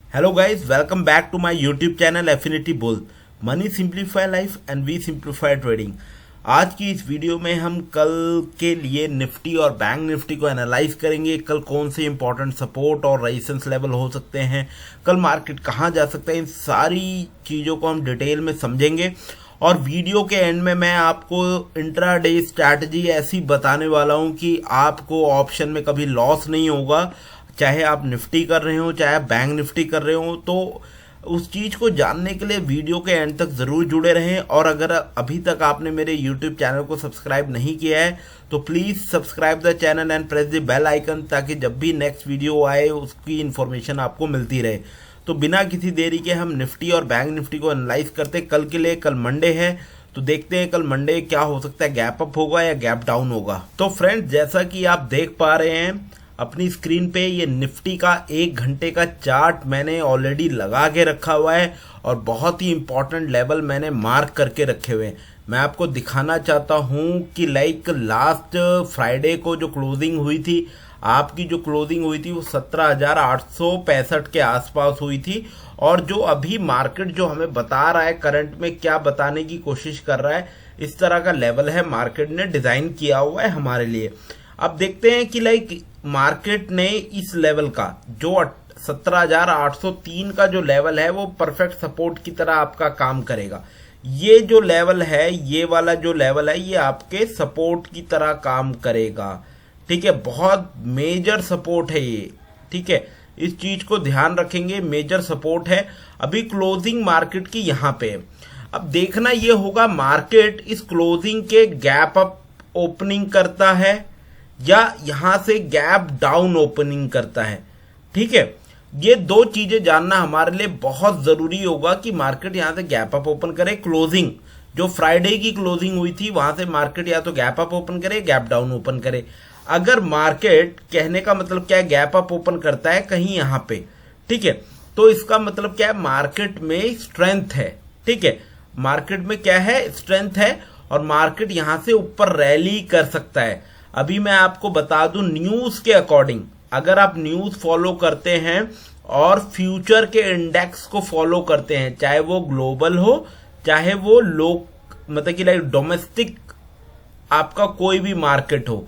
Hello guys, welcome back to my YouTube channel Affinity Bull. Money simplify life and we simplify trading. आज की इस video में हम कल के लिए निफ्टी और बैंक निफ्टी को एनालाइज करेंगे। कल कौन से इंपॉर्टेंट सपोर्ट और रेजिस्टेंस लेवल हो सकते हैं, कल मार्केट कहां जा सकता है, इन सारी चीज़ों को हम डिटेल में समझेंगे। और वीडियो के एंड में मैं आपको इंट्राडे स्ट्रैटेजी ऐसी बताने वाला हूं कि आपको ऑप्शन में कभी लॉस नहीं होगा, चाहे आप निफ्टी कर रहे हो चाहे आप बैंक निफ्टी कर रहे हो। तो उस चीज को जानने के लिए वीडियो के एंड तक जरूर जुड़े रहें। और अगर अभी तक आपने मेरे यूट्यूब चैनल को सब्सक्राइब नहीं किया है तो please subscribe the channel and press the bell icon, ताकि जब भी नेक्स्ट वीडियो आए उसकी इन्फॉर्मेशन आपको मिलती रहे। तो बिना किसी देरी के हम निफ्टी और बैंक निफ्टी को एनालाइज करते कल के लिए। कल मंडे है तो देखते हैं कल मंडे क्या हो सकता है, गैप अप होगा या गैप डाउन होगा। तो फ्रेंड्स, जैसा कि आप देख पा रहे हैं अपनी स्क्रीन पे, ये निफ्टी का 1 घंटे का चार्ट मैंने ऑलरेडी लगा के रखा हुआ है और बहुत ही इंपॉर्टेंट लेवल मैंने मार्क करके रखे हुए हैं। मैं आपको दिखाना चाहता हूं कि लाइक लास्ट फ्राइडे को जो क्लोजिंग हुई थी, आपकी जो क्लोजिंग हुई थी वो 17,865 के आसपास हुई थी। और जो अभी मार्केट जो हमें बता रहा है, करंट में क्या बताने की कोशिश कर रहा है, इस तरह का लेवल है मार्केट ने डिजाइन किया हुआ है हमारे लिए। अब देखते हैं कि लाइक मार्केट ने इस लेवल का जो 17,803 का जो लेवल है वो परफेक्ट सपोर्ट की तरह आपका काम करेगा। ये जो लेवल है, ये वाला जो लेवल है, ये आपके सपोर्ट की तरह काम करेगा। ठीक है, बहुत मेजर सपोर्ट है ये। ठीक है, इस चीज को ध्यान रखेंगे, मेजर सपोर्ट है। अभी क्लोजिंग मार्केट की यहां पे है। अब देखना ये होगा मार्केट इस क्लोजिंग के गैप अप ओपनिंग करता है या यहां से गैप डाउन ओपनिंग करता है। ठीक है, ये दो चीजें जानना हमारे लिए बहुत जरूरी होगा कि मार्केट यहां से गैप अप ओपन करे। क्लोजिंग जो फ्राइडे की क्लोजिंग हुई थी वहां से मार्केट या तो गैप अप ओपन करे, गैप डाउन ओपन करे। अगर मार्केट, कहने का मतलब क्या है, गैप अप ओपन करता है कहीं यहां पे, ठीक है, तो इसका मतलब क्या है, मार्केट में स्ट्रेंथ है। ठीक है, मार्केट में क्या है, स्ट्रेंथ है और मार्केट यहां से ऊपर रैली कर सकता है। अभी मैं आपको बता दूं न्यूज के अकॉर्डिंग, अगर आप न्यूज फॉलो करते हैं और फ्यूचर के इंडेक्स को फॉलो करते हैं, चाहे वो ग्लोबल हो चाहे वो मतलब कि लाइक डोमेस्टिक आपका कोई भी मार्केट हो,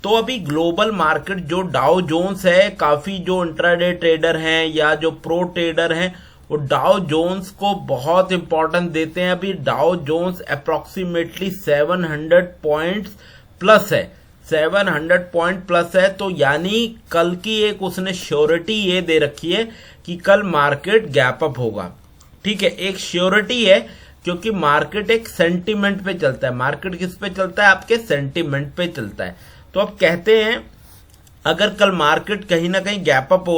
तो अभी ग्लोबल मार्केट जो डाउ जोन्स है, काफी जो इंट्राडे ट्रेडर हैं या जो प्रो ट्रेडर हैं वो डाउ जोन्स को बहुत इंपॉर्टेंस देते हैं। अभी Dow Jones approximately 700 points plus है, 700 पॉइंट प्लस है। तो यानी कल की एक उसने श्योरिटी ये दे रखी है कि कल मार्केट गैप अप होगा। ठीक है, एक श्योरिटी है, क्योंकि मार्केट एक सेंटीमेंट पे चलता है। मार्केट किस पे चलता है, आपके सेंटीमेंट पे चलता है। तो अब कहते हैं अगर कल मार्केट कहीं ना कहीं गैप अप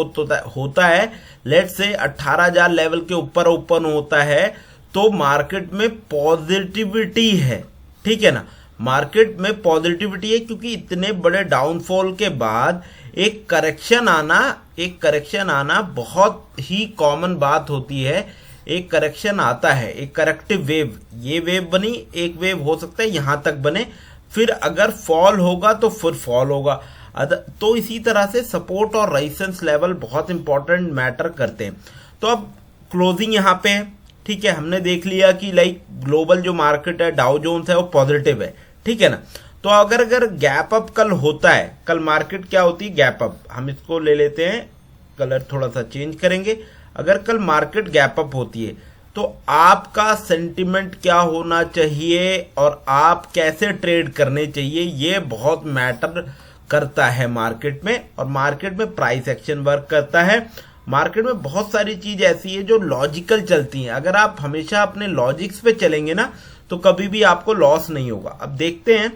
होता है, लेट से 18,000 लेवल के ऊपर ओपन होता है, तो मार्केट में पॉजिटिविटी है। ठीक है ना, मार्केट में पॉजिटिविटी है, क्योंकि इतने बड़े डाउनफॉल के बाद एक करेक्शन आना बहुत ही कॉमन बात होती है। एक करेक्शन आता है, एक करेक्टिव वेव, ये वेव बनी, एक वेव हो सकता है यहां तक बने, फिर अगर फॉल होगा तो फिर फॉल होगा। तो इसी तरह से सपोर्ट और रेजिस्टेंस लेवल बहुत इंपॉर्टेंट मैटर करते हैं। तो अब क्लोजिंग यहां पे है। ठीक है, हमने देख लिया कि लाइक ग्लोबल जो मार्केट है, डाउ जोन्स है, वो पॉजिटिव है। ठीक है ना, तो अगर गैप अप कल होता है, कल मार्केट क्या होती है, गैप अप, हम इसको ले लेते हैं, कलर थोड़ा सा चेंज करेंगे। अगर कल मार्केट गैप अप होती है तो आपका सेंटिमेंट क्या होना चाहिए और आप कैसे ट्रेड करने चाहिए, ये बहुत मैटर करता है मार्केट में। और मार्केट में प्राइस एक्शन वर्क करता है। मार्केट में बहुत सारी चीज ऐसी है जो लॉजिकल चलती हैं। अगर आप हमेशा अपने लॉजिक्स पे चलेंगे ना, तो कभी भी आपको लॉस नहीं होगा। अब देखते हैं,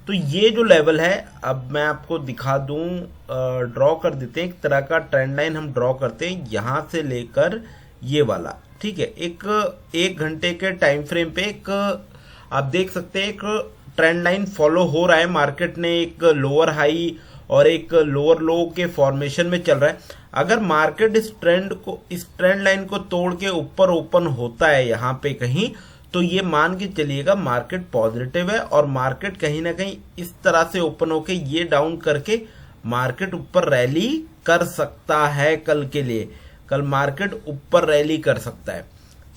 तो ये जो लेवल है, अब मैं आपको दिखा दूं, ड्रॉ कर देते हैं, एक तरह का ट्रेंड लाइन हम ड्रॉ करते हैं यहां से लेकर ये वाला। ठीक है, एक घंटे के टाइम फ्रेम पे एक आप देख सकते हैं एक ट्रेंड लाइन फॉलो हो रहा है। मार्केट ने एक लोअर हाई और एक लोअर लो के फॉर्मेशन में चल रहा है। अगर मार्केट इस ट्रेंड लाइन को तोड़ के ऊपर ओपन होता है यहां पे कहीं, तो ये मान के चलिएगा मार्केट पॉजिटिव है और मार्केट कहीं ना कहीं इस तरह से ओपन होके ये डाउन करके मार्केट ऊपर रैली कर सकता है कल के लिए। कल मार्केट ऊपर रैली कर सकता है।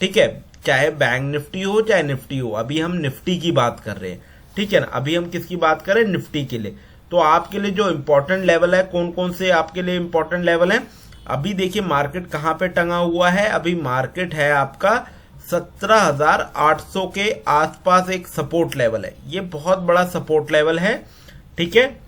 ठीक है, चाहे बैंक निफ्टी हो चाहे निफ्टी हो। अभी हम निफ्टी की बात कर रहे हैं, ठीक है ना। अभी हम किसकी बात कर रहे हैं? निफ्टी के लिए। तो आपके लिए जो इंपॉर्टेंट लेवल है, कौन कौन से आपके लिए इंपॉर्टेंट लेवल है? अभी देखिए मार्केट कहां पे टंगा हुआ है। अभी मार्केट है आपका 17,800 के आसपास एक सपोर्ट लेवल है। ये बहुत बड़ा सपोर्ट लेवल है, ठीक है।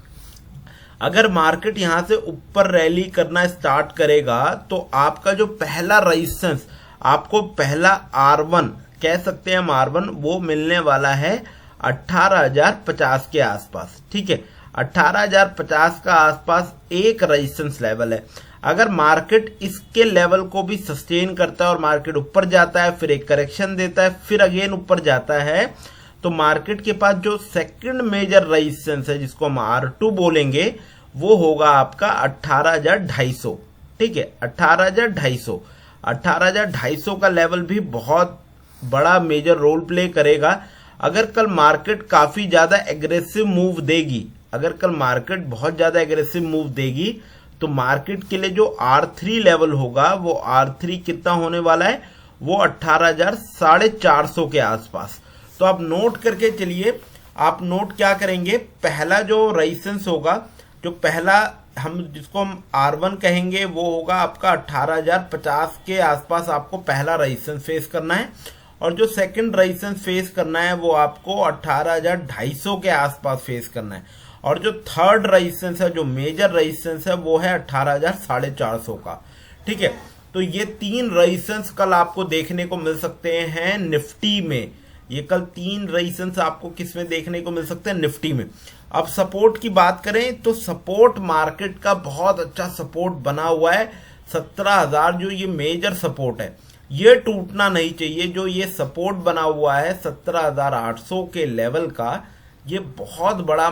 अगर मार्केट यहां से ऊपर रैली करना स्टार्ट करेगा तो आपका जो पहला रेजिस्टेंस, आपको पहला R1 कह सकते हैं हम, R1 वो मिलने वाला है 18,050 के आसपास। ठीक है, 18,050 का आसपास एक रेजिस्टेंस लेवल है। अगर मार्केट इसके लेवल को भी सस्टेन करता है और मार्केट ऊपर जाता है, फिर एक करेक्शन देता है, फिर अगेन ऊपर जाता है, तो मार्केट के पास जो सेकंड मेजर रेजिस्टेंस है, जिसको हम R2 बोलेंगे, वो होगा आपका 18,250। ठीक है, 18,250। 18,250 का लेवल भी बहुत बड़ा मेजर रोल प्ले करेगा। अगर कल मार्केट काफी ज्यादा एग्रेसिव मूव देगी, अगर कल मार्केट बहुत ज्यादा एग्रेसिव मूव देगी, तो मार्केट के लिए जो R3 लेवल होगा, वो R3 कितना होने वाला है? वो 18,450 के आसपास। तो आप नोट करके चलिए। आप नोट क्या करेंगे? पहला जो रेजिस्टेंस होगा, जो पहला हम जिसको हम R1 कहेंगे, वो होगा आपका 18,050 के आसपास। आपको पहला रेजिस्टेंस फेस करना है, और जो सेकंड रेजिस्टेंस फेस करना है वो आपको 18,250 के आसपास फेस करना है। और जो थर्ड रेजिस्टेंस है, जो मेजर रेजिस्टेंस है, वो है 18,450 का। ठीक है, तो ये तीन रेजिस्टेंस कल आपको देखने को मिल सकते हैं निफ्टी में। ये कल तीन रेजिस्टेंस आपको किस में देखने को मिल सकते हैं? निफ्टी में। अब सपोर्ट की बात करें तो सपोर्ट मार्केट का बहुत अच्छा सपोर्ट बना हुआ है। 17,000 जो ये मेजर सपोर्ट है, ये टूटना नहीं चाहिए। जो ये सपोर्ट बना हुआ है 17,800 के लेवल का, ये बहुत बड़ा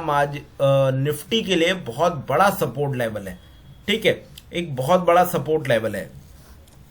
निफ्टी के लिए बहुत बड़ा सपोर्ट लेवल है। ठीक है, एक बहुत बड़ा सपोर्ट लेवल है।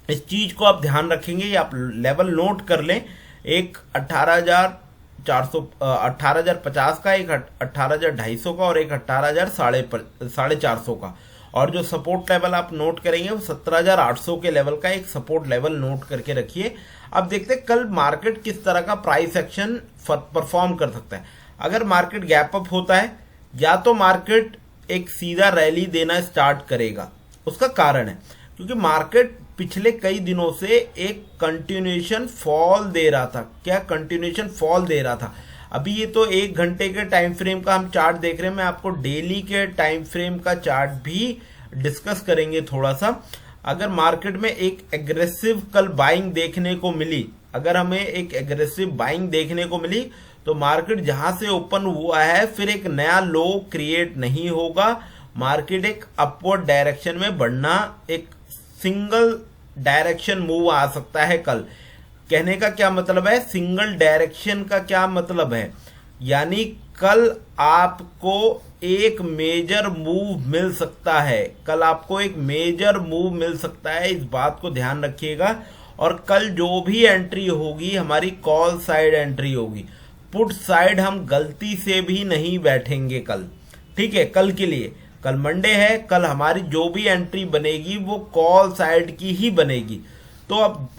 इस चीज को आप ध्यान रखेंगे, आप लेवल नोट कर लें। एक 18,450 का, एक 18,250 का, और एक 18,450 का। और जो सपोर्ट लेवल आप नोट करेंगे वो 17,800 के लेवल का एक सपोर्ट लेवल नोट करके रखिए। अब देखते हैं कल मार्केट किस तरह का प्राइस एक्शन परफॉर्म कर सकता है। अगर मार्केट गैप अप होता है, या तो मार्केट एक सीधा रैली देना स्टार्ट करेगा। उसका कारण है क्योंकि मार्केट पिछले कई दिनों से एक कंटिन्यूएशन फॉल दे रहा था। क्या कंटिन्यूएशन फॉल दे रहा था? अभी ये तो 1 घंटे के टाइम फ्रेम का हम चार्ट देख रहे हैं। मैं आपको डेली के टाइम फ्रेम का चार्ट भी डिस्कस करेंगे थोड़ा सा। अगर मार्केट में एक एग्रेसिव कल बाइंग देखने को मिली, अगर हमें एक एग्रेसिव बाइंग देखने को मिली, तो मार्केट जहां से ओपन हुआ है फिर एक नया लो क्रिएट नहीं होगा। मार्केट एक अपवर्ड डायरेक्शन में बढ़ना, एक सिंगल डायरेक्शन मूव आ सकता है कल। कहने का क्या मतलब है? सिंगल डायरेक्शन का क्या मतलब है? यानी कल आपको एक मेजर मूव मिल सकता है। कल आपको एक मेजर मूव मिल सकता है, इस बात को ध्यान रखिएगा। और कल जो भी एंट्री होगी हमारी कॉल साइड एंट्री होगी। पुट साइड हम गलती से भी नहीं बैठेंगे कल। ठीक है, कल के लिए, कल मंडे है, कल हमारी जो भी एंट्री बनेगी वो कॉल साइड की ही बनेगी। तो अब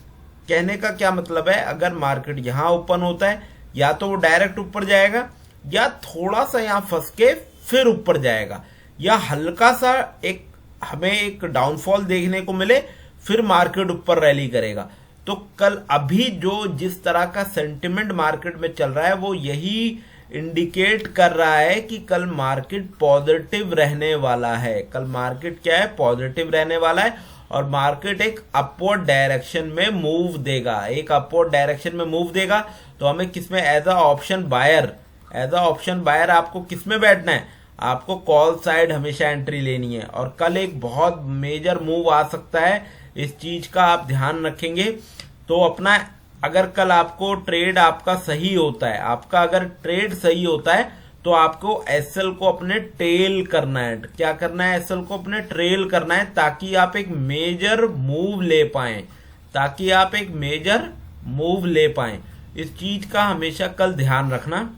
कहने का क्या मतलब है? अगर मार्केट यहां ओपन होता है, या तो वो डायरेक्ट ऊपर जाएगा, या थोड़ा सा यहां फंस के फिर ऊपर जाएगा, या हल्का सा एक हमें एक डाउनफॉल देखने को मिले, फिर मार्केट ऊपर रैली करेगा। तो कल अभी जो जिस तरह का सेंटिमेंट मार्केट में चल रहा है, वो यही इंडिकेट कर रहा है कि कल मार्केट पॉजिटिव रहने वाला है। कल मार्केट क्या है? पॉजिटिव रहने वाला है, और मार्केट एक अपवर्ड डायरेक्शन में मूव देगा। एक अपवर्ड डायरेक्शन में मूव देगा, तो हमें किसमें एज अ ऑप्शन बायर आपको किसमें बैठना है? आपको कॉल साइड हमेशा एंट्री लेनी है। और कल एक बहुत मेजर मूव आ सकता है, इस चीज का आप ध्यान रखेंगे। तो अपना, अगर कल आपको ट्रेड आपका सही होता है, आपका अगर ट्रेड सही होता है, तो आपको एसएल को अपने टेल करना है। क्या करना है? एसएल को अपने ट्रेल करना है, ताकि आप एक मेजर मूव ले पाएं। इस चीज का हमेशा कल ध्यान रखना।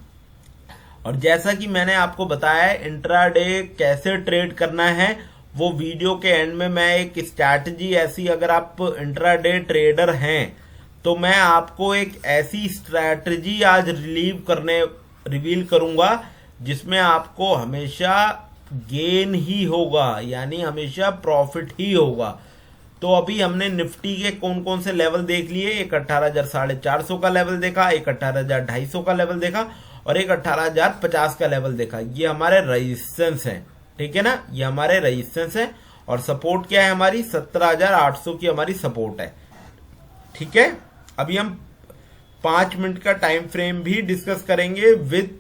और जैसा कि मैंने आपको बताया है, इंट्राडे कैसे ट्रेड करना है वो वीडियो के एंड में मैं एक स्ट्रैटेजी ऐसी, अगर आप इंट्राडे ट्रेडर हैं तो मैं आपको एक ऐसी स्ट्रैटेजी आज रिवील करूंगा जिसमें आपको हमेशा गेन ही होगा, यानी हमेशा प्रॉफिट ही होगा। तो अभी हमने निफ्टी के कौन कौन से लेवल देख लिए, एक 18,450 का लेवल देखा, एक 18,250 का लेवल देखा और एक 18,050 का लेवल देखा। ये हमारे रेजिस्टेंस हैं, ठीक है ना, ये हमारे रेजिस्टेंस है। और सपोर्ट क्या है हमारी, 17,800 की हमारी सपोर्ट है, ठीक है। अभी हम 5 मिनट का टाइम फ्रेम भी डिस्कस करेंगे विद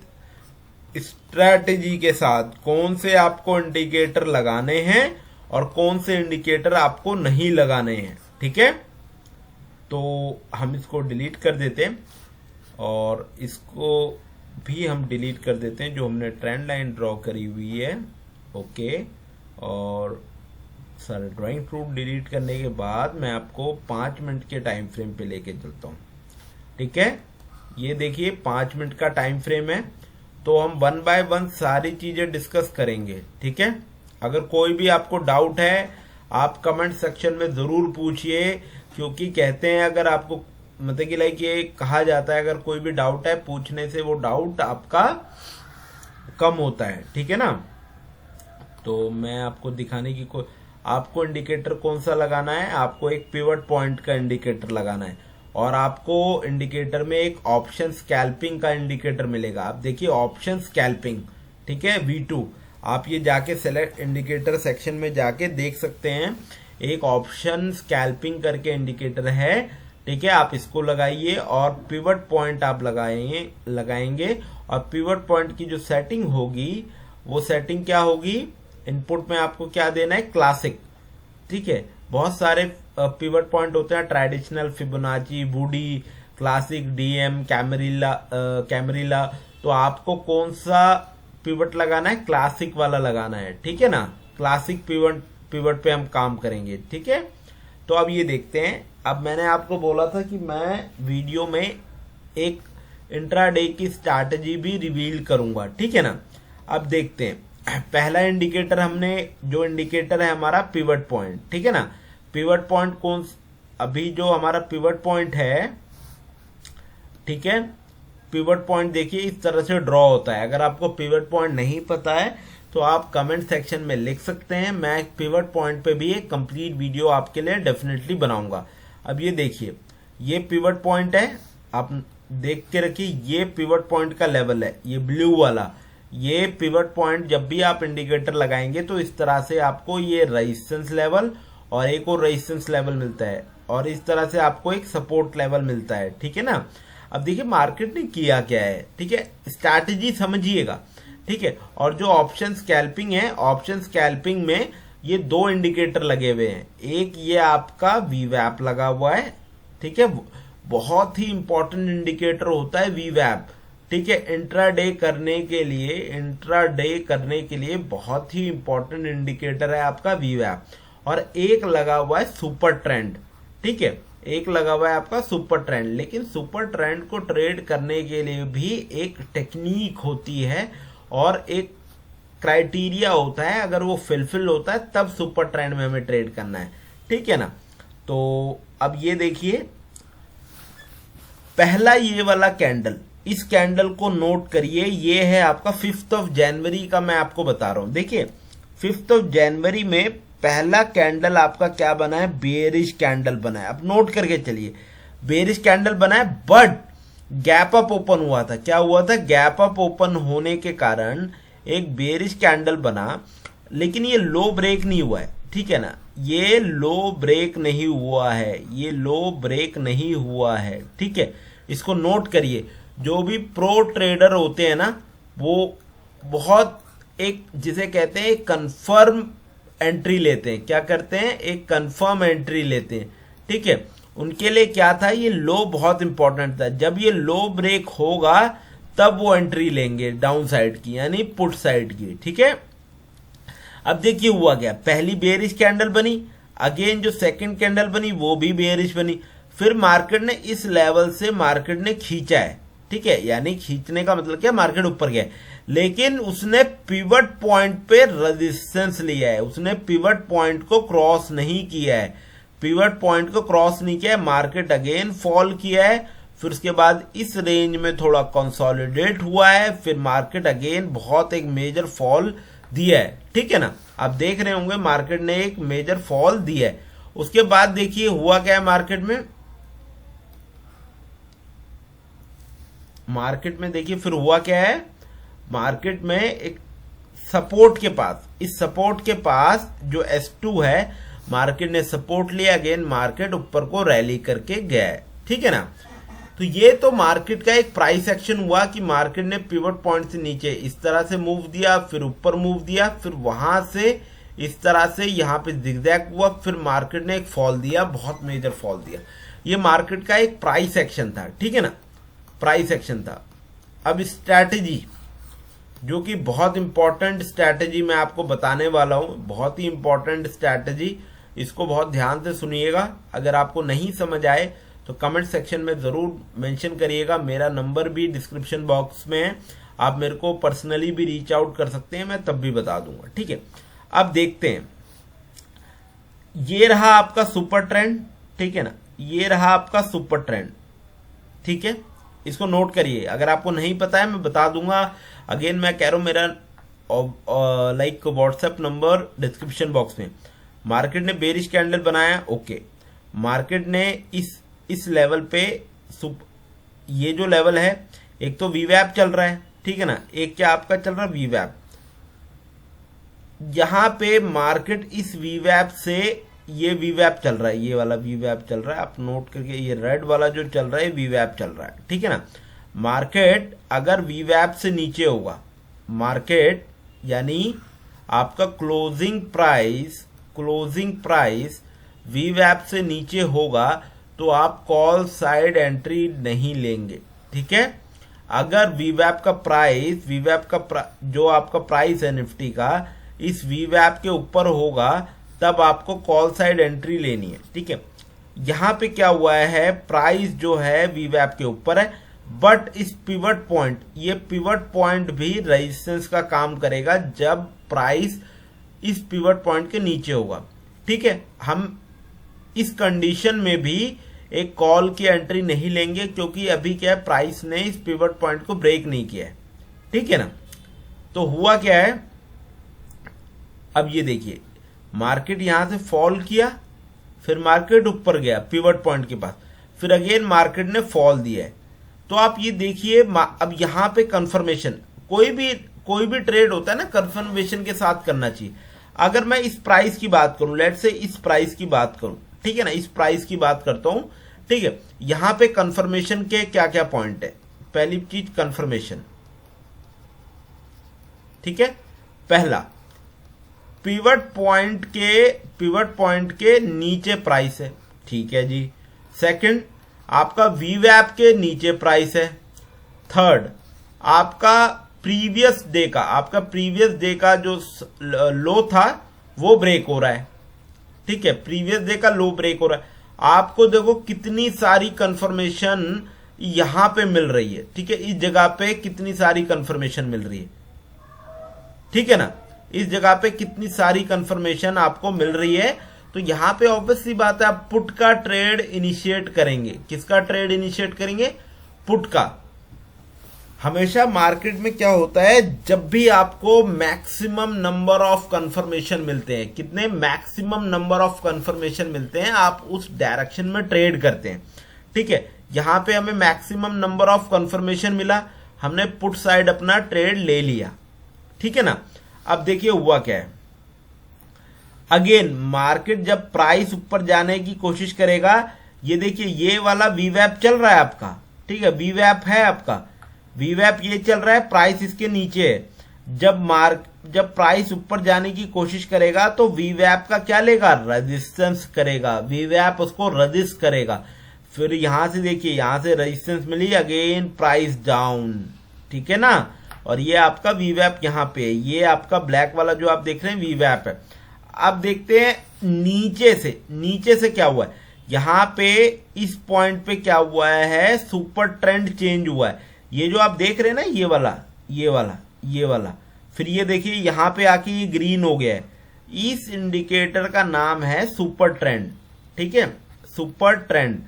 स्ट्रैटेजी के साथ, कौन से आपको इंडिकेटर लगाने हैं और कौन से इंडिकेटर आपको नहीं लगाने हैं, ठीक है। तो हम इसको डिलीट कर देते हैं और इसको भी हम डिलीट कर देते हैं जो हमने ट्रेंड लाइन ड्रॉ करी हुई है, ओके। और सारे ड्राइंग फ्रूट डिलीट करने के बाद मैं आपको 5 मिनट के टाइम फ्रेम पे लेके चलता हूं, ठीक है। ये देखिए 5 मिनट का टाइम फ्रेम है, तो हम 1 बाय 1 सारी चीजें डिस्कस करेंगे, ठीक है। अगर कोई भी आपको डाउट है आप कमेंट सेक्शन में जरूर पूछिए, क्योंकि कहते हैं अगर आपको मतलब कि लाइक ये कहा जाता है अगर कोई भी डाउट है पूछने से वो डाउट आपका कम होता है, ठीक है ना। तो मैं आपको दिखाने की आपको इंडिकेटर कौन सा लगाना है, आपको एक पिवट पॉइंट का इंडिकेटर लगाना है और आपको इंडिकेटर में एक ऑप्शन स्कैल्पिंग का इंडिकेटर मिलेगा। आप देखिए ऑप्शन स्कैल्पिंग, ठीक है, V2। आप ये जाके सेलेक्ट इंडिकेटर सेक्शन में जाके देख सकते हैं, एक ऑप्शन स्कैल्पिंग करके इंडिकेटर है, ठीक है। आप इसको लगाइए और पिवट पॉइंट आप लगाएंगे और पिवट पॉइंट की जो सेटिंग होगी वो सेटिंग क्या होगी, इनपुट में आपको क्या देना है, क्लासिक, ठीक है। बहुत सारे पिवट पॉइंट होते हैं, traditional, Fibonacci, woody, classic, DM, camarilla. तो आपको कौन सा पिवट लगाना है, क्लासिक वाला लगाना है, ठीक है ना। क्लासिक पिवट पे हम काम करेंगे, ठीक है। तो अब ये देखते हैं, अब मैंने आपको बोला था कि मैं वीडियो में एक इंट्राडे की स्ट्रैटेजी भी रिवील करूंगा, ठीक है ना। अब देखते हैं, पहला इंडिकेटर हमने, जो इंडिकेटर है हमारा पिवट पॉइंट, ठीक है ना। पिवट पॉइंट कौन, अभी जो हमारा पिवट पॉइंट है, ठीक है, पिवट पॉइंट देखिए इस तरह से ड्रॉ होता है। अगर आपको पिवट पॉइंट नहीं पता है तो आप कमेंट सेक्शन में लिख सकते हैं, मैं पिवट पॉइंट पे भी एक कंप्लीट वीडियो आपके लिए डेफिनेटली बनाऊंगा। अब ये देखिए, ये पिवट पॉइंट है, आप देख के रखिए, ये पिवट पॉइंट का लेवल है, ये ब्लू वाला। ये पिवट पॉइंट जब भी आप इंडिकेटर लगाएंगे तो इस तरह से आपको ये रेजिस्टेंस लेवल और एक और रेजिस्टेंस लेवल मिलता है और इस तरह से आपको एक सपोर्ट लेवल मिलता है, ठीक है ना। अब देखिए मार्केट ने किया क्या है, ठीक है, स्ट्रैटेजी समझिएगा, ठीक है। और जो ऑप्शन स्कैल्पिंग है, ऑप्शन स्कैल्पिंग में ये 2 इंडिकेटर लगे हुए हैं, एक ये आपका वीवैप लगा हुआ है, ठीक है, बहुत ही इंपॉर्टेंट इंडिकेटर होता है वीवैप, ठीक है, इंट्राडे करने के लिए बहुत ही इंपॉर्टेंट इंडिकेटर है आपका वीवैप। और एक लगा हुआ है सुपर ट्रेंड, ठीक है, एक लगा हुआ है आपका सुपर ट्रेंड। लेकिन सुपर ट्रेंड को ट्रेड करने के लिए भी एक टेक्निक होती है और एक क्राइटेरिया होता है, अगर वो फुलफिल होता है तब सुपर ट्रेंड में हमें ट्रेड करना है, ठीक है ना। तो अब ये देखिए, पहला ये वाला कैंडल, इस कैंडल को नोट करिए, ये है आपका 5 जनवरी का, मैं आपको बता रहा हूं। देखिए 5 जनवरी में पहला कैंडल आपका क्या बना है, बेयरिश कैंडल बना है। अब नोट करके चलिए, बेयरिश कैंडल बना है, बट गैप अप ओपन हुआ था। क्या हुआ था, गैप अप ओपन होने के कारण एक बेयरिश कैंडल बना, लेकिन ये लो ब्रेक नहीं हुआ है, ठीक है ना, ये लो ब्रेक नहीं हुआ है, ये लो ब्रेक नहीं हुआ है, ठीक है। इसको नोट करिए, जो भी प्रो ट्रेडर होते हैं ना, वो बहुत एक जिसे कहते हैं कंफर्म एंट्री लेते हैं। क्या करते हैं, एक कंफर्म एंट्री लेते हैं, ठीक है। उनके लिए क्या था, ये लो बहुत इंपॉर्टेंट था। जब ये लो ब्रेक होगा तब वो एंट्री लेंगे डाउन साइड की, यानी पुट साइड की, ठीक है। अब देखिए हुआ क्या, पहली बेयरिश कैंडल बनी, अगेन जो सेकंड कैंडल बनी वो भी बेयरिश बनी, फिर मार्केट ने इस लेवल से मार्केट ने खींचा है, ठीक है, यानी खींचने का मतलब क्या, मार्केट ऊपर गया है, लेकिन उसने पिवट पॉइंट पे रेजिस्टेंस लिया है, उसने पिवट पॉइंट को क्रॉस नहीं किया है, पिवट पॉइंट को क्रॉस नहीं किया है, मार्केट अगेन फॉल किया है, फिर उसके बाद इस रेंज में थोड़ा कंसोलिडेट हुआ है, फिर मार्केट अगेन बहुत एक मेजर फॉल दिया है, ठीक है ना। आप देख रहे होंगे मार्केट ने एक मेजर फॉल दिया है। उसके बाद देखिए हुआ क्या है मार्केट में, देखिए फिर हुआ क्या है, मार्केट में एक सपोर्ट के पास, इस सपोर्ट के पास जो S2 है, मार्केट ने सपोर्ट लिया, अगेन मार्केट ऊपर को रैली करके गया है, ठीक है ना। तो ये तो मार्केट का एक प्राइस एक्शन हुआ कि मार्केट ने पिवट पॉइंट से नीचे इस तरह से मूव दिया, फिर ऊपर मूव दिया, फिर वहां से इस तरह से यहां पे जिगजैग हुआ, फिर मार्केट ने एक फॉल दिया, बहुत मेजर फॉल दिया। ये मार्केट का एक प्राइस एक्शन था, ठीक है ना, प्राइस एक्शन था। अब स्ट्रैटेजी, जो कि बहुत इंपॉर्टेंट स्ट्रैटेजी मैं आपको बताने वाला हूं, बहुत ही इंपॉर्टेंट स्ट्रैटेजी, इसको बहुत ध्यान से सुनिएगा। अगर आपको नहीं समझ आए तो कमेंट सेक्शन में जरूर मेंशन करिएगा, मेरा नंबर भी डिस्क्रिप्शन बॉक्स में है, आप मेरे को पर्सनली भी रीच आउट कर सकते हैं, मैं तब भी बता दूंगा, ठीक है। अब देखते हैं, ये रहा आपका सुपर ट्रेंड, ठीक है ना, ये रहा आपका सुपर ट्रेंड, ठीक है, इसको नोट करिए। अगर आपको नहीं पता है मैं बता दूंगा, अगेन मैं कह रहा हूं मेरा like WhatsApp number description box में। मार्केट ने बेरिश कैंडल बनाया, ओके, मार्केट ने इस लेवल पे ये जो लेवल है, एक तो वीवैप चल रहा है, ठीक है ना, एक क्या आपका चल रहा है वीवैप, यहां पे मार्केट इस वीवैप से, ये वीवैप चल रहा है, ये वाला वीवैप चल रहा है, आप नोट करके, ये रेड वाला जो चल रहा है वीवैप चल रहा है, ठीक है ना। मार्केट अगर वीवैप से नीचे होगा, मार्केट यानी आपका क्लोजिंग प्राइस वीवैप से नीचे होगा तो आप कॉल साइड एंट्री नहीं लेंगे, ठीक है। अगर वीवैप का जो आपका प्राइस है निफ्टी का, इस वीवैप के ऊपर होगा तब आपको कॉल साइड एंट्री लेनी है, ठीक है। यहां पे क्या हुआ है, प्राइस जो है वीवैप के ऊपर है, बट इस पिवट पॉइंट, ये पिवट पॉइंट भी रेजिस्टेंस का काम करेगा जब प्राइस इस पिवट पॉइंट के नीचे होगा, ठीक है। हम इस कंडीशन में भी एक कॉल की एंट्री नहीं लेंगे, क्योंकि अभी क्या है, प्राइस ने इस पिवट पॉइंट को ब्रेक नहीं किया है, ठीक है ना। तो हुआ क्या है, अब ये देखिए, मार्केट यहां से फॉल किया, फिर मार्केट ऊपर गया पिवट पॉइंट के पास, फिर अगेन मार्केट ने फॉल दिया है। तो आप ये देखिए, अब यहां पे कंफर्मेशन, कोई भी ट्रेड होता है ना, कंफर्मेशन के साथ करना चाहिए। अगर मैं इस प्राइस की बात करूं, लेट से इस प्राइस की बात करूं, ठीक है ना, इस प्राइस की बात करता हूं, ठीक है। यहां पे कंफर्मेशन के क्या क्या पॉइंट है, पहली चीज कंफर्मेशन, ठीक है, पहला पिवट पॉइंट के नीचे प्राइस है, ठीक है जी। सेकंड, आपका वीवैप के नीचे प्राइस है। थर्ड, आपका प्रीवियस डे का जो लो था वो ब्रेक हो रहा है, ठीक है, प्रीवियस डे का लो ब्रेक हो रहा है। आपको देखो कितनी सारी कंफर्मेशन यहां पे मिल रही है, ठीक है, इस जगह पे कितनी सारी कंफर्मेशन मिल रही है, ठीक है ना, इस जगह पे कितनी सारी कंफर्मेशन आपको मिल रही है। तो यहां पे ऑब्वियस सी बात है, आप पुट का ट्रेड इनिशिएट करेंगे। किसका ट्रेड इनिशिएट करेंगे, पुट का। हमेशा मार्केट में क्या होता है, जब भी आपको मैक्सिमम नंबर ऑफ कंफर्मेशन मिलते हैं, कितने मैक्सिमम नंबर ऑफ कंफर्मेशन मिलते हैं, आप उस डायरेक्शन में ट्रेड करते हैं, ठीक है। यहां पे हमें मैक्सिमम नंबर ऑफ कंफर्मेशन मिला, हमने पुट साइड अपना ट्रेड ले लिया, ठीक है ना। अब देखिए हुआ क्या है, अगेन मार्केट जब प्राइस ऊपर जाने की कोशिश करेगा, ये देखिए ये वाला वीवैप चल रहा है आपका, ठीक है, वीवैप है आपका, वीवैप ये चल रहा है, प्राइस इसके नीचे है। जब प्राइस ऊपर जाने की कोशिश करेगा तो वीवैप का क्या लेगा, रेजिस्टेंस करेगा, वीवैप उसको रजिस्ट करेगा। फिर यहां से देखिए, यहां से रेजिस्टेंस मिली, अगेन प्राइस डाउन, ठीक है ना। और ये आपका वीवैप यहां पे है, ये आपका ब्लैक वाला जो आप देख रहे हैं वीवैप है। अब देखते हैं नीचे से क्या हुआ है, यहां पे इस पॉइंट पे क्या हुआ है, सुपर ट्रेंड चेंज हुआ है। ये जो आप देख रहे हैं ना, ये वाला, फिर ये देखिए यहाँ पे आके ये ग्रीन हो गया है। इस इंडिकेटर का नाम है सुपर ट्रेंड, ठीक है, सुपर ट्रेंड।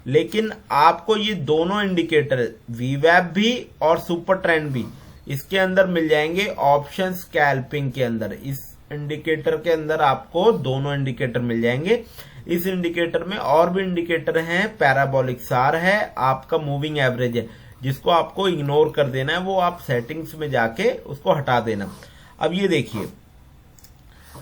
लेकिन आपको ये दोनों इंडिकेटर वीवैप भी और सुपर ट्रेंड भी इसके अंदर मिल जाएंगे ऑप्शन स्कैल्पिंग के अंदर। इस इंडिकेटर के अंदर आपको दोनों इंडिकेटर मिल जाएंगे। इस इंडिकेटर में और भी इंडिकेटर हैं, पैराबोलिक सार है, आपका मूविंग एवरेज है, जिसको आपको इग्नोर कर देना है, वो आप सेटिंग्स में जाके उसको हटा देना। अब ये देखिए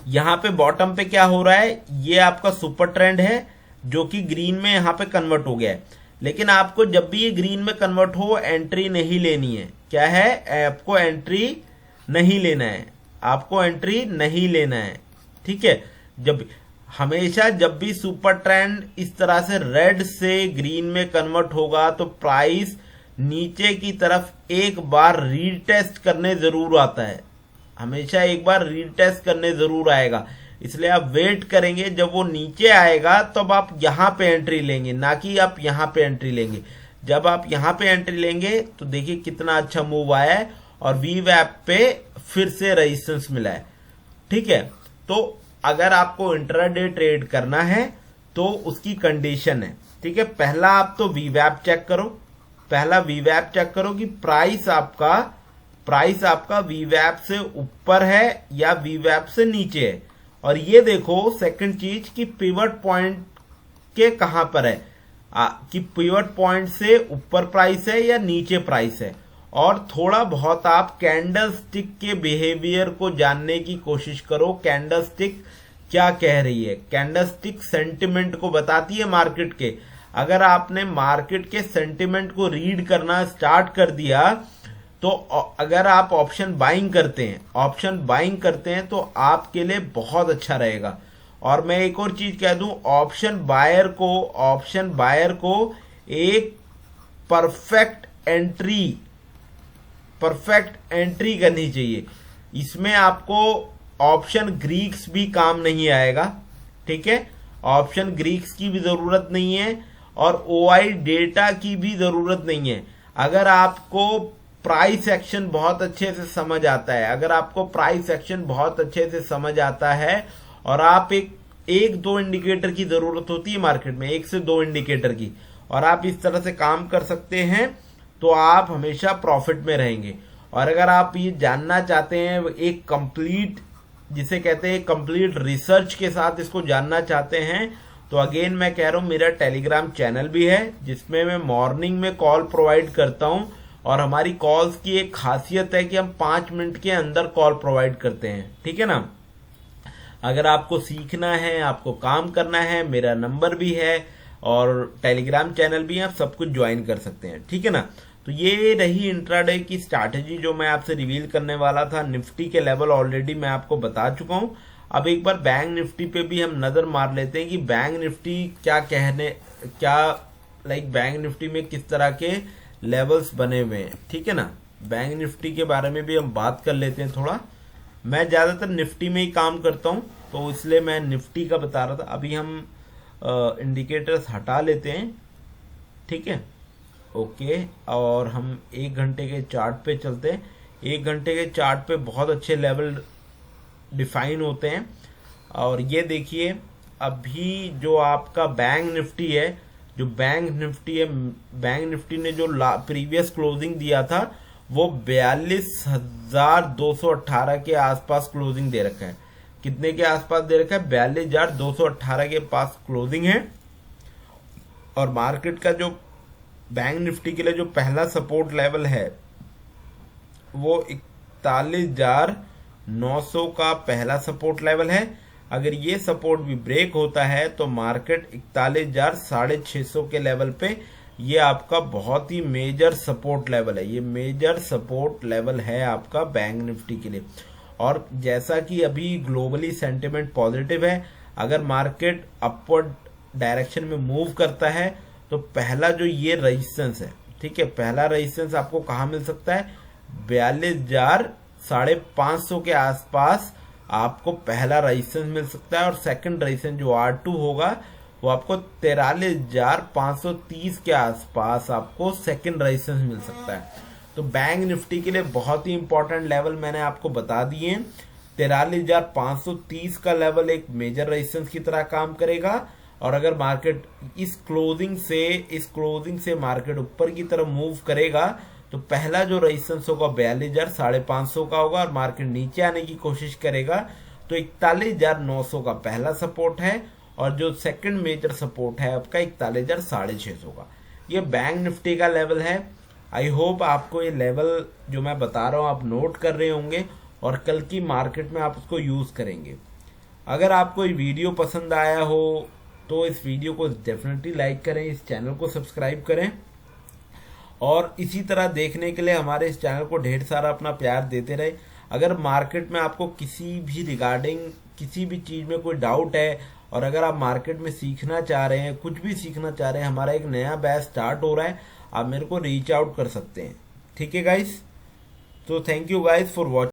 यहाँ पे बॉटम पे क्या हो रहा है, ये आपका सुपर ट्रेंड है जो कि ग्रीन में यहाँ पे कन्वर्ट हो गया है। लेकिन आपको जब भी ये ग्रीन में कन्वर्ट हो एंट्री नहीं लेनी है। क्या है, आपको एंट्री नहीं लेना है, आपको एंट्री नहीं लेना है, ठीक है। हमेशा जब भी सुपर ट्रेंड इस तरह से रेड से ग्रीन में कन्वर्ट होगा तो प्राइस नीचे की तरफ एक बार रीटेस्ट करने जरूर आता है, हमेशा एक बार रीटेस्ट करने जरूर आएगा। इसलिए आप वेट करेंगे, जब वो नीचे आएगा तब आप यहां पे एंट्री लेंगे, ना कि आप यहां पे एंट्री लेंगे। जब आप यहां पे एंट्री लेंगे तो देखिए कितना अच्छा मूव आया है और वीवैप पे फिर से रेजिस्टेंस मिला है, ठीक है। तो अगर आपको इंट्राडे ट्रेड करना है तो उसकी कंडीशन है, ठीक है। पहला आप तो वीवैप चेक करो, पहला वीवैप चेक करो कि प्राइस आपका वीवैप से ऊपर है या वीवैप से नीचे है। और ये देखो सेकंड चीज कि पिवट पॉइंट के कहां पर है, कि पिवट पॉइंट से ऊपर प्राइस है या नीचे प्राइस है। और थोड़ा बहुत आप कैंडल स्टिक के बिहेवियर को जानने की कोशिश करो, कैंडल स्टिक क्या कह रही है। कैंडल स्टिक सेंटिमेंट को बताती है मार्केट के। अगर आपने मार्केट के सेंटिमेंट को रीड करना स्टार्ट कर दिया तो अगर आप ऑप्शन बाइंग करते हैं तो आपके लिए बहुत अच्छा रहेगा। और मैं एक और चीज कह दूं, ऑप्शन बायर को एक परफेक्ट एंट्री करनी चाहिए। इसमें आपको ऑप्शन ग्रीक्स भी काम नहीं आएगा, ठीक है, ऑप्शन ग्रीक्स की भी जरूरत नहीं है और ओआई डेटा की भी जरूरत नहीं है। अगर आपको प्राइस एक्शन बहुत अच्छे से समझ आता है और आप एक दो इंडिकेटर की जरूरत होती है मार्केट में, 1 से 2 इंडिकेटर की, और आप इस तरह से काम कर सकते हैं तो आप हमेशा प्रॉफिट में रहेंगे। और अगर आप ये जानना चाहते हैं एक कंप्लीट, जिसे कहते हैं कंप्लीट रिसर्च के साथ इसको जानना चाहते हैं, तो अगेन मैं कह रहा हूं मेरा टेलीग्राम चैनल भी है जिसमें मैं मॉर्निंग में कॉल प्रोवाइड करता हूं। और हमारी कॉल्स की एक खासियत है कि हम 5 मिनट के अंदर कॉल प्रोवाइड करते हैं, ठीक है ना। अगर आपको सीखना है, आपको काम करना है, मेरा नंबर भी है और टेलीग्राम चैनल भी है, आप सब कुछ ज्वाइन कर सकते हैं, ठीक है ना। तो ये रही इंट्राडे की स्ट्रैटेजी जो मैं आपसे रिवील करने वाला था। निफ्टी के लेवल ऑलरेडी मैं आपको बता चुका हूं। अब एक बार बैंक निफ्टी पे भी हम नजर मार लेते हैं कि बैंक निफ्टी बैंक निफ्टी में किस तरह के लेवल्स बने हुए हैं, ठीक है ना। बैंक निफ्टी के बारे में भी हम बात कर लेते हैं थोड़ा। मैं ज्यादातर निफ्टी में ही काम करता हूं तो इसलिए मैं निफ्टी का बता रहा था। अभी हम इंडिकेटर्स हटा लेते हैं, ठीक है, ओके। और हम 1 घंटे के चार्ट पे चलते हैं। 1 घंटे के चार्ट पे बहुत अच्छे लेवल डिफाइन होते हैं। और ये देखिए अभी जो आपका बैंक निफ्टी है, बैंक निफ्टी ने जो प्रीवियस क्लोजिंग दिया था वो 42,218 के आसपास क्लोजिंग दे रखा है। कितने के आसपास दे रखा है? 42,218 के पास क्लोजिंग है। और मार्केट का जो बैंक निफ्टी के लिए जो पहला सपोर्ट लेवल है वो 41,900 का पहला सपोर्ट लेवल है। अगर ये सपोर्ट भी ब्रेक होता है तो मार्केट 41,650 के लेवल पे ये आपका बहुत ही मेजर सपोर्ट लेवल है। ये मेजर सपोर्ट लेवल है आपका बैंक निफ्टी के लिए। और जैसा कि अभी ग्लोबली सेंटिमेंट पॉजिटिव है, अगर मार्केट अपवर्ड डायरेक्शन में मूव करता है तो पहला जो ये रेजिस्टेंस है, ठीक है, पहला रेजिस्टेंस आपको कहाँ मिल सकता है? 42,550 के आसपास आपको पहला रेजिस्टेंस मिल सकता है। और सेकंड रेजिस्टेंस जो R2 होगा वो आपको 43,530 के आसपास आपको सेकंड रेजिस्टेंस मिल सकता है। तो बैंक निफ्टी के लिए बहुत ही इंपॉर्टेंट लेवल मैंने आपको बता दिए हैं। 43,530 का लेवल एक मेजर रेजिस्टेंस की तरह काम करेगा, और अगर मार्केट इस क्लोजिंग से मार्केट ऊपर की तरफ मूव करेगा तो पहला जो रेजिस्टेंस होगा 42,550 का होगा, और मार्केट नीचे आने की कोशिश करेगा तो 41,900 का पहला सपोर्ट है, और जो सेकंड मेजर सपोर्ट है आपका 41,650 का। ये बैंक निफ्टी का लेवल है। आई होप आपको ये लेवल जो मैं बता रहा हूं आप नोट कर रहे होंगे और कल की मार्केट में आप उसको यूज करेंगे। अगर आपको ये वीडियो पसंद आया हो तो इस वीडियो को डेफिनेटली लाइक करें, इस चैनल को सब्सक्राइब करें, और इसी तरह देखने के लिए हमारे इस चैनल को ढेर सारा अपना प्यार देते रहे। अगर मार्केट में आपको किसी भी रिगार्डिंग किसी भी चीज में कोई डाउट है, और अगर आप मार्केट में सीखना चाह रहे हैं, कुछ भी सीखना चाह रहे हैं, हमारा एक नया बैच स्टार्ट हो रहा है, आप मेरे को रीच आउट कर सकते हैं। ठीक है गाइस, तो thank you guys for watching.